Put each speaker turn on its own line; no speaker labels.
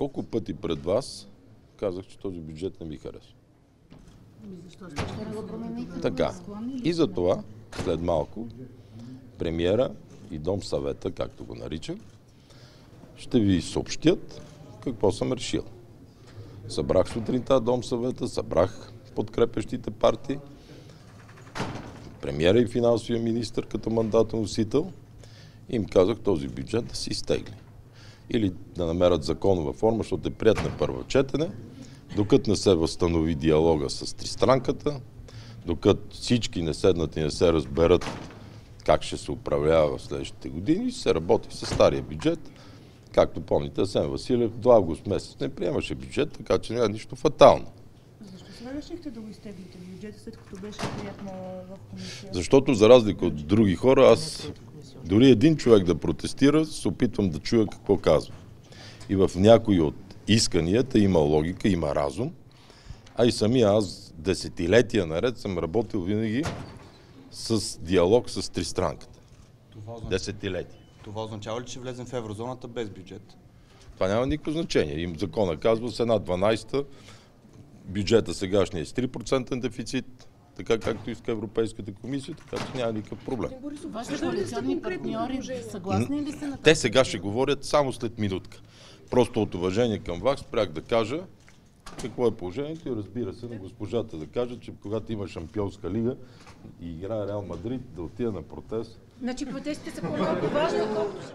Колко пъти пред вас казах, че този бюджет не ми харесва.
Защо ще го промените?
Така. И за това, след малко, премиера и Дом съвета, както го наричам, ще ви съобщят какво съм решил. Събрах сутринта Дом съвета, събрах подкрепящите партии, премиера и финансовия министър като мандатоносител и им казах този бюджет да се изтегли. Или да намерят законова форма, защото е прият на първо четене, докато не се възстанови диалога с тристранката, докато всички не седнат и не се разберат как ще се управлява в следващите години, се работи с стария бюджет. Както помните, Асен Василев до август месец не приемаше бюджет, така че няма нищо фатално.
Защо сега решихте да го изтеглите бюджета, след като беше прият в комисия?
Защото за разлика от други хора, аз дори един човек да протестира, се опитвам да чуя какво казва. И в някои от исканията има логика, има разум, а и самия аз десетилетия наред съм работил винаги с диалог с тристранката. Десетилетия.
Това означава ли, че влезем в еврозоната без бюджет?
Това няма никакво значение. Им закона казва с 1/12 бюджета сегашния е с 3% дефицит, така както иска Европейската комисия, така че няма никакъв проблем.
Вашите коалиционни партньори съгласни ли са на това?
Те сега ще говорят само след минутка. Просто от уважение към вас спрях да кажа какво е положението и разбира се на госпожата да кажа, че когато има Шампионска лига и играе Реал Мадрид, да отида на протест.
Значи протестите са по-малко важни, колкото